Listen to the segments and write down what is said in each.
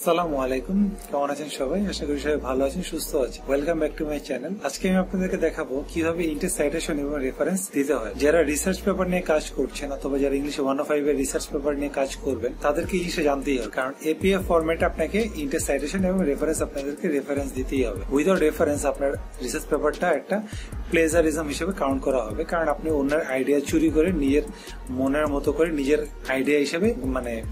আসসালামু আলাইকুম, কেমন আছেন সবাই? আশা করি সবাই ভালো আছেন, সুস্থ আছেন। Welcome back to my channel. আজকে আমি আপনাদেরকে দেখাবো কিভাবে ইন্টেক্স সাইটেশন এবং রেফারেন্স দিতে হয়। যারা রিসার্চ পেপার নিয়ে কাজ করছেন অথবা যারা ইংলিশে 105 এর রিসার্চ পেপার নিয়ে কাজ করবেন তাদেরকে এই জিনিসটা জানতেই হবে, কারণ এপিএফ ফরম্যাটে আপনাকে ইন্টেক্স সাইটেশন এবং রেফারেন্স আপনাদেরকে রেফারেন্স দিতেই হবে। উইদাউট রেফারেন্স আপনার রিসার্চ পেপারটা একটা প্লেজারিজম হিসেবে কাউন্ট করা হবে, কারণ আপনি অন্যের আইডিয়া চুরি করে নিজের মনের মতো করে নিজের আইডিয়া হিসেবে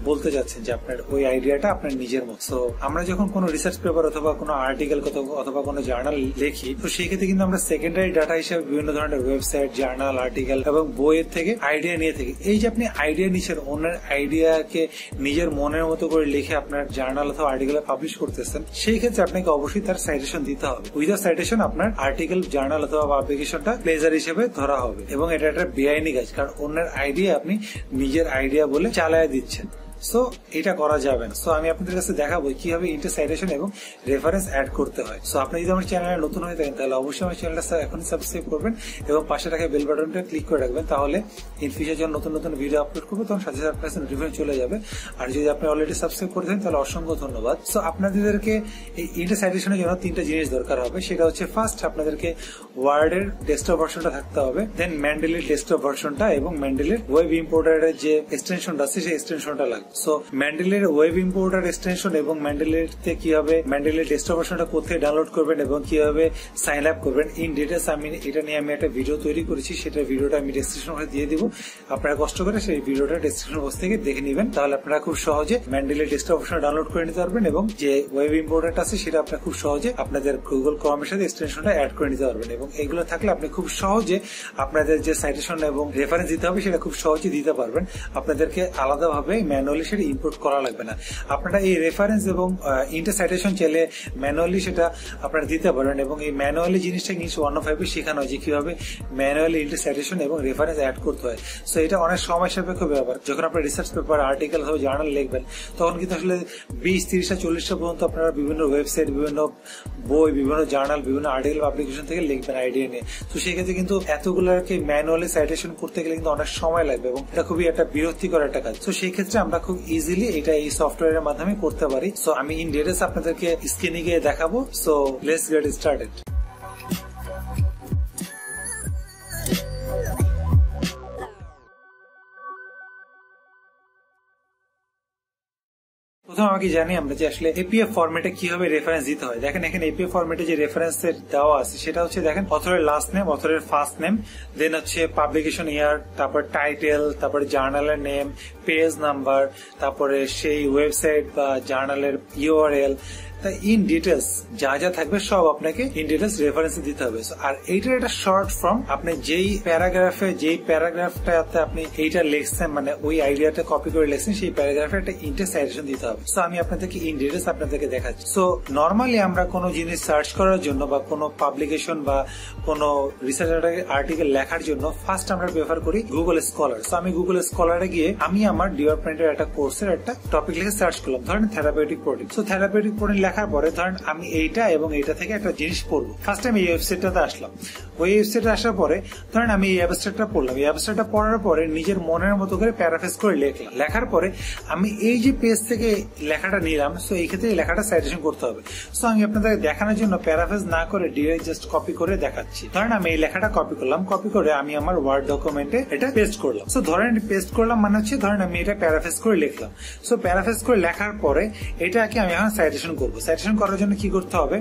বলতে যাচ্ছেন যে আপনার ওই আইডিয়াটা আপনার নিজের মতো। তো আমরা যখন কোনো রিসার্চ পেপার অথবা কোনো আর্টিকেল অথবা কোনো জার্নাল লিখি, তো সেই ক্ষেত্রে কিন্তু আমরা সেকেন্ডারি ডাটা হিসেবে বিভিন্ন ধরনের ওয়েবসাইট, জার্নাল, আর্টিকেল এবং বইয়ের থেকে আইডিয়া নিয়ে থাকি। এই যে আপনি আইডিয়া নিচ্ছেন, অন্যের আইডিয়াকে নিজের মনের মতো করে লিখে আপনার জার্নাল অথবা আর্টিকেলে পাবলিশ করতেছেন, সেই ক্ষেত্রে আপনাকে অবশ্যই তার সাইটেশন দিতে হবে। উইদাউট সাইটেশন আপনার আর্টিকেল, জার্নাল অথবা পাবলিকেশনটা প্লেজার হিসেবে ধরা হবে এবং এটা একটা বেআইনি কাজ, কারণ অন্যের আইডিয়া আপনি নিজের আইডিয়া বলে চালায় দিচ্ছেন। সো এটা করা যাবে না। সো আমি আপনাদের কাছে দেখাবো কিভাবে ইন্টেক্স সাইটেশন এবং রেফারেন্স অ্যাড করতে হয়। সো আপনি যদি আমার চ্যানেলে নতুন হয়ে থাকেন তাহলে অবশ্যই আমার চ্যানেলটা এখনই সাবস্ক্রাইব করবেন এবং পাশে রাখা বেল বাটনটা ক্লিক করে রাখবেন, তাহলে ইন ফিউচার যখন নতুন নতুন ভিডিও আপলোড করবো তখন সাথে সাথে আপনার কাছে নোটিফিকেশন চলে যাবে। আর যদি আপনি অলরেডি সাবস্ক্রাইব করে থাকেন তাহলে অসংখ্য ধন্যবাদ। সো আপনাদেরকে এই ইন্টেক্স সাইটেশনের জন্য তিনটা জিনিস দরকার হবে। সেটা হচ্ছে ফার্স্ট, আপনাদেরকে ওয়ার্ডের ডেস্কটপ ভার্সনটা থাকতে হবে, দেন মেন্ডেলির ডেস্কটপ ভার্সনটা এবং মেন্ডেলির ওয়েব ইম্পোর্টারের যে এক্সটেনশনটা আছে সেই এক্সটেনশনটা লাগবে। সো মেন্ডেলির ওয়েব ইম্পোর্টার এক্সটেনশন এবং মেন্ডেলিতে কিভাবে মেন্ডেলির ডেস্কটপ ভার্সনটা কোথায় ডাউনলোড করবেন এবং কিভাবে সাইন আপ করবেন ইন ডিটেইলস এটা নিয়ে আমি একটা ভিডিও তৈরি করেছি। সেটা ভিডিওটা আমি ডেসক্রিপশন বক্সে দিয়ে দিব। আপনারা কষ্ট করে সেই ভিডিওটা ডেসক্রিপশন বক্স থেকে দেখে নেবেন, তাহলে আপনারা খুব সহজে মেন্ডেলির ডেস্কটপ ভার্সনটা ডাউনলোড করে নিতে পারবেন এবং যে ওয়েব ইম্পোর্টারটা আছে সেটা আপনারা খুব সহজে আপনাদের গুগল ক্রোমের সাথে এক্সটেনশনটা অ্যাড করে নিতে পারবেন। এবং এগুলো থাকলে আপনি খুব সহজে আপনাদের যে সাইটেশন এবং রেফারেন্স দিতে হবে সেটা খুব সহজে দিতে পারবেন। আপনাদেরকে আলাদাভাবে ম্যানুয়ালি সেটা ইম্পোর্ট করা লাগবে না। আপনারা এই রেফারেন্স এবং ইন্টেক্স সাইটেশন চাইলে ম্যানুয়ালি সেটা আপনারা দিতে পারবেন এবং এই ম্যানুয়ালি জিনিসটা ইংলিশ 105 এ শেখানো হয় যে কিভাবে ম্যানুয়ালি ইন্টেক্স সাইটেশন এবং রেফারেন্স অ্যাড করতে হয়। সো এটা অনেক সময় সাপেক্ষ ব্যাপার। যখন আপনার রিসার্চ পেপার, আর্টিকেল অথবা জার্নাল লিখবেন তখন কিন্তু আসলে 20, 30, 40টা পর্যন্ত আপনারা বিভিন্ন ওয়েবসাইট, বিভিন্ন বই, বিভিন্ন জার্নাল, বিভিন্ন আর্টিকেল পাবলিকেশন থেকে লিখবেন আইডিয়া নিয়ে। তো সেক্ষেত্রে কিন্তু এতগুলোকে ম্যানুয়ালি সাইটেশন করতে গেলে কিন্তু অনেক সময় লাগবে এবং এটা খুবই একটা বিরক্তিকর একটা কাজ। তো সেই ক্ষেত্রে আমরা খুব ইজিলি এটা এই সফটওয়্যারের মাধ্যমে করতে পারি। সো আমি ইন ডিটেইলস আপনাদেরকে স্ক্রিনে গিয়ে দেখাবো। So let's get started. প্রথম আমাকে জানি আমরা যে আসলে এপিএফ ফরম্যাটে কিভাবে রেফারেন্স দিতে হয়। দেখেন এখানে এপিএফ ফরম্যাটে যে রেফারেন্সের দেওয়া আছে সেটা হচ্ছে, দেখেন অথরের লাস্ট নেম, অথরের ফার্স্ট নেম, দেন হচ্ছে পাবলিকেশন ইয়ার, তারপর টাইটেল, তারপরে জার্নালের নেম, পেজ নাম্বার, তারপরে সেই ওয়েবসাইট বা জার্নালের ইউআরএল, তাই ইন ডিটেলস যা যা থাকবে সব আপনাকে ইন ডিটেলস রেফারেন্স দিতে হবে। আর এইটার একটা শর্ট ফর্ম, আপনি যেই প্যারাগ্রাফটাতে আপনি এইটা লিখছেন, ওই আইডিয়াটা কপি করে লিখছেন, সেই প্যারাগ্রাফে একটা ইন্টেক্স সাইটেশন দিতে হবে। সো আমি আপনাদেরকে ইন ডিটেলস আপনাদেরকে দেখাচ্ছি। সো নর্মালি আমরা কোনো জিনিস সার্চ করার জন্য বা কোনো পাবলিকেশন বা কোনো রিসার্চ আর্টিকেল লেখার জন্য ফার্স্ট আমরা ব্যবহার করি গুগল স্কলার। সো আমি গুগল স্কলারে গিয়ে আমি আমার ডিপার্টমেন্টের একটা কোর্সের একটা টপিক লিখে সার্চ করলাম, ধরেন therapeutic protein. So therapeutic protein লেখার পরে ধরেন আমি এইটা এবং এইটা থেকে একটা জিনিস পড়বো। ফার্স্ট টাইম এই ওয়েবসাইটটাতে আসলাম। ওই ওয়েবসাইটে আসার পরে ধরেন আমি এই অ্যাবস্ট্রাক্টটা পড়লাম। এই অ্যাবস্ট্রাক্টটা পড়ার পরে নিজের মনের মতো করে প্যারাফ্রেজ করে লিখলাম। লেখার পরে আমি এই যে পেজ থেকে লেখাটা নিলাম, সো এই ক্ষেত্রে এই লেখাটা সাইটেশন করতে হবে। সো আমি আপনাদের দেখানোর জন্য প্যারাফ্রেজ না করে ডিরেক্ট জাস্ট কপি করে দেখাচ্ছি। ধরেন আমি এই লেখাটা কপি করলাম, কপি করে আমি আমার ওয়ার্ড ডকুমেন্টে এটা পেস্ট করলাম। সো ধরেন পেস্ট করলাম হচ্ছে ধরেন আমি এটা প্যারাফ্রেজ করে লিখলাম। সো প্যারাফ্রেজ করে লেখার পরে এটাকে আমি এখন সাইটেশন করবো। সাইটেশন করার জন্য কি করতে হবে,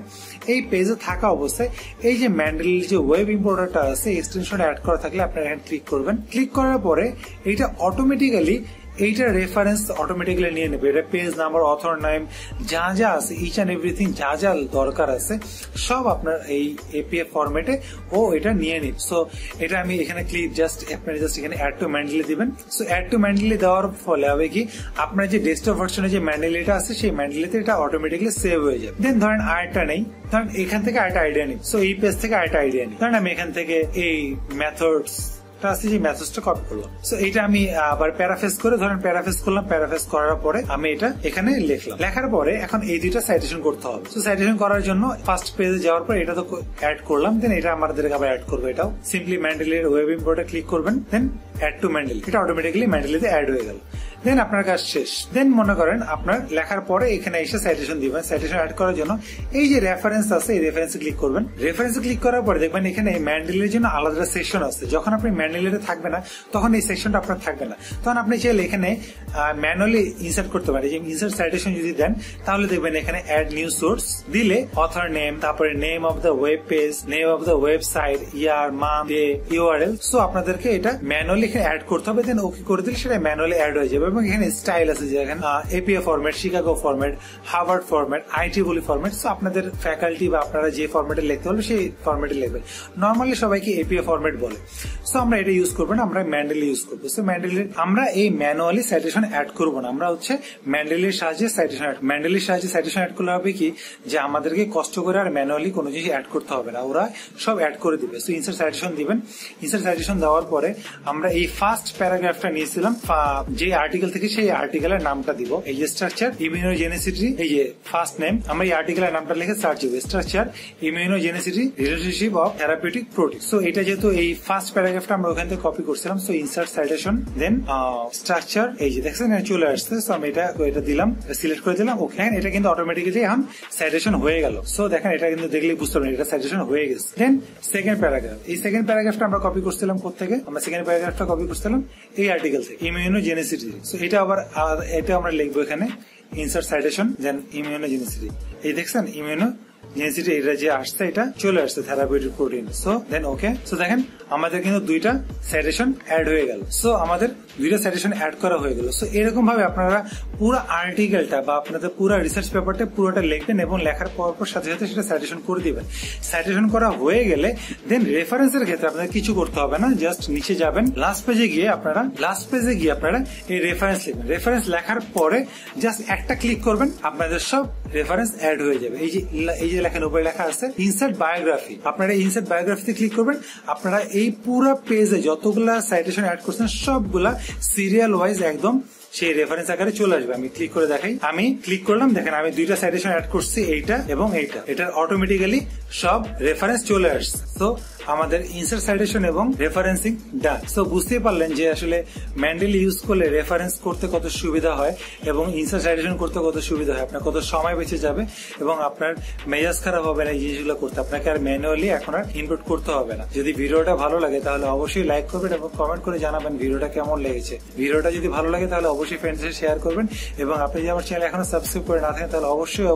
এই পেজে থাকা অবস্থায় এই যে মেন্ডেলির যে ওয়েব ইম্পোর্টারটা আছে এক্সটেনশন অ্যাড করা থাকলে আপনারা এখানে ক্লিক করবেন। ক্লিক করার পরে এটা অটোমেটিক্যালি এইটা রেফারেন্স অটোমেটিক্যালি নিয়ে নেবে। এটা পেজ নাম্বার, অথর নেম, যা যা আছে ইচ অ্যান্ড এভরিথিং, যা যা দরকার আছে সব আপনার এই এপিএফ ফরম্যাটে ও এটা নিয়ে নিন। সো এটা আমি এখানে ক্লিক আপনারা জাস্ট এখানে অ্যাড টু মেন্ডেলি দিবেন। সো অ্যাড টু মেন্ডেলি দেওয়ার ফলে হবে কি, আপনার যে ডেস্কটপ ভার্সনে যে মেন্ডেলিটা আছে সেই মেন্ডেলিতে এটা অটোমেটিক্যালি সেভ হয়ে যাবে। দেন ধরেন আরেকটা নেই, ধরেন এখান থেকে আরেকটা আইডিয়া নিই। সো এই পেজ থেকে আরেকটা আইডিয়া নিই। ধরেন আমি এখান থেকে এই মেথডস যে মেসেজটা কপি করলাম। সো এটা আমি আবার প্যারাফ্রেজ করে ধরেন প্যারাফ্রেজ করলাম। প্যারাফ্রেজ করার পরে আমি এটা এখানে লিখলাম। লেখার পরে এখন এই দুইটা সাইটেশন করতে হবে। সো সাইটেশন করার জন্য ফার্স্ট পেজে যাওয়ার পর এটা তো অ্যাড করলাম, দেন এটা আমাদেরকে আবার অ্যাড করবো। এটাও সিম্পলি মেন্ডেলির ওয়েব ইম্পোর্টে ক্লিক করবেন, দেন অ্যাড টু মেন্ডেলি, এটা অটোমেটিক্যালি মেন্ডেলিতে অ্যাড হয়ে গেল। দেন আপনার কাজ শেষ। দেন মনে করেন আপনার লেখার পরে এখানে এসে সাইটেশন দিবেন। সাইটেশন অ্যাড করার জন্য এই যে রেফারেন্স আছে এই রেফারেন্সে ক্লিক করবেন। রেফারেন্সে ক্লিক করার পরে দেখবেন এখানে ম্যান্ডেলির জন্য আলাদা সেকশন আছে। যখন আপনি ম্যান্ডেলিতে থাকবে না তখন এই সেকশনটা আপনার থাকবে না, তখন আপনি চাইলে এখানে ম্যানুয়ালি ইনসার্ট করতে পারেন। যে ইনসার্ট সাইটেশন যদি দেন তাহলে দেখবেন এখানে অ্যাড নিউ সোর্স দিলে অথর নেম, তারপরে name of the web page, name of the website, year, month, day, URL. So আপনাদেরকে এটা ম্যানুয়ালি এখানে অ্যাড করতে হবে। দেন ওকে করে দিলে সেটা ম্যানুয়ালি অ্যাড হয়ে যাবে। এবং এখানে স্টাইল আছে যে এখানে APA format, Chicago format, Harvard format, আইটিবলি ফরম্যাট। সো আপনাদের ফ্যাকাল্টি বা আপনারা যে ফরম্যাটে লিখতে হলে সেই ফরম্যাটে লিখবেন। নর্মালি সবাইকে এপিএ ফরম্যাট বলে। সো আমরা এটা ইউজ করবো না, আমরা ম্যান্ডেলি ইউজ করবো। সো ম্যান্ডেলি আমরা এই ম্যানুয়ালি সাইটেশন অ্যাড করবো না, আমরা হচ্ছে ম্যান্ডেলির সাহায্যে সাইটেশন অ্যাড। ম্যান্ডেলির সাহায্যে সাইটেশন অ্যাড করলে হবে কি যে আমাদেরকে কষ্ট করে আর ম্যানুয়ালি কোনো জিনিস অ্যাড করতে হবে না, ওরা সব অ্যাড করে দিবে। সো ইনসার্ট সাইটেশন দিবেন। ইনসার্ট সাইটেশন দেওয়ার পরে আমরা এই ফার্স্ট প্যারাগ্রাফটা নিয়েছিলাম যে আর্টিকেল থেকে, সেই আর্টিকেলের নামটা দিব। এই যে স্ট্রাকচার, ইমিউনোজেনিসিটি, এই যে ফার্স্ট নেম, আমরা এই আর্টিকেলের নামটা লিখে সার্চ দিব। Structure, immunogenicity, relationship of therapeutic protein. So এটা যেহেতু এই ফার্স্ট প্যারাগ্রাফটা আমরা ওখান থেকে কপি করছিলাম। সো ইনসার্ট সাইটেশন, দেন স্ট্রাকচার, এই যে দেখছেন চলে আসছে। সো আমি এটা দিলাম, সিলেক্ট করে দিলাম। ওকে, এটা কিন্তু অটোমেটিক্যালি এখন সাইটেশন হয়ে গেল। সো দেখেন এটা কিন্তু দেখলেই বুঝতে পারবেন এটা সাইটেশন হয়ে গেছে। দেন সেকেন্ড প্যারাগ্রাফ, এই সেকেন্ড প্যারাগ্রাফটা আমরা কপি করছিলাম কোত্থেকে? আমরা সেকেন্ড প্যারাগ্রাফটা কপি করছিলাম এই আর্টিকেল থেকে, ইমিউনোজেনিসিটি। সো এটা আবার এটা আমরা লিখবো এখানে ইনসার্ট সাইটেশন, দেন ইমিউনোজেনিসিটি। এই দেখছেন ইমিউনোজেনিসিটি, এটা যে আসছে এটা চলে আসছে থেরাপিউটিক প্রোটিন। সো দেন ওকে। সো দেখেন আমাদের কিন্তু দুইটা সাইটেশন অ্যাড হয়ে গেল। সো আমাদের দুইটা সাইটেশন অ্যাড করা হয়ে গেল। সো এরকম ভাবে আপনারা পুরো আর্টিকেলটা বা আপনাদের পুরো রিসার্চ পেপারটা পুরোটা লিখবেন এবং লেখার পর সাথে সাথে সেটা সাইটেশন করে দিবেন। সাইটেশন করা হয়ে গেলে দেন রেফারেন্সের ক্ষেত্রে আপনাদের কিছু করতে হবে না, জাস্ট নিচে যাবেন, লাস্ট পেজে গিয়ে আপনারা এই রেফারেন্স লিখবেন। রেফারেন্স লেখার পরে জাস্ট একটা ক্লিক করবেন, আপনাদের সব রেফারেন্স অ্যাড হয়ে যাবে। এই যে লেখার উপরে লেখা আছে ইনসার্ট বায়োগ্রাফি, আপনারা ইনসার্ট বায়োগ্রাফিতে ক্লিক করবেন। আপনারা এই পুরো পেজে যতগুলা সাইটেশন অ্যাড করছেন সবগুলা সিরিয়াল ওয়াইজ একদম সেই রেফারেন্স আকারে চলে আসবে। আমি ক্লিক করে দেখাই, আমি ক্লিক করলাম, দেখেন আমি দুইটা সাইটেশন অ্যাড করছি, এইটা এবং এইটা। এটা অটোমেটিক্যালি সব রেফারেন্স চলে আসছে। তো আমাদের ইনসার্ট সাইটেশন এবং রেফারেন্সিং ডান। সো বুঝতেই পারলেন যে আসলে ম্যান্ডেলি ইউজ করলে রেফারেন্স করতে কত সুবিধা হয় এবং ইনসার্ট সাইটেশন করতে কত সুবিধা হয়, আপনার কত সময় বেঁচে যাবে এবং আপনার মেজাজ খারাপ হবে না এই জিনিসগুলো করতে। আপনাকে আর ম্যানুয়ালি এখন আর ইনপুট করতে হবে না। যদি ভিডিওটা ভালো লাগে তাহলে অবশ্যই লাইক করবেন এবং কমেন্ট করে জানাবেন ভিডিওটা কেমন লেগেছে। ভিডিওটা যদি ভালো লাগে তাহলে অবশ্যই ফ্রেন্ডসদের শেয়ার করবেন এবং আপনি যদি আমার চ্যানেল এখনো সাবস্ক্রাইব করে না থাকেন তাহলে অবশ্যই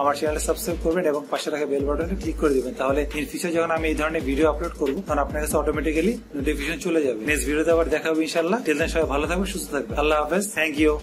আমার চ্যানেলে সাবস্ক্রাইব করবেন এবং পাশে থাকা বেল বাটনে ক্লিক করে দিবেন। তাহলে ইন ফিউচার যখন আমি এই ধরনের ভিডিও আপলোড করবো তখন আপনার কাছে অটোমেটিক্যালি নোটিফিকেশন চলে যাবে। নেক্সট ভিডিওতে আবার দেখা হবে ইনশাআল্লাহ। টিল দেন সবাই ভালো থাকবেন, সুস্থ থাকবেন। আল্লাহ হাফেজ, থ্যাংক ইউ।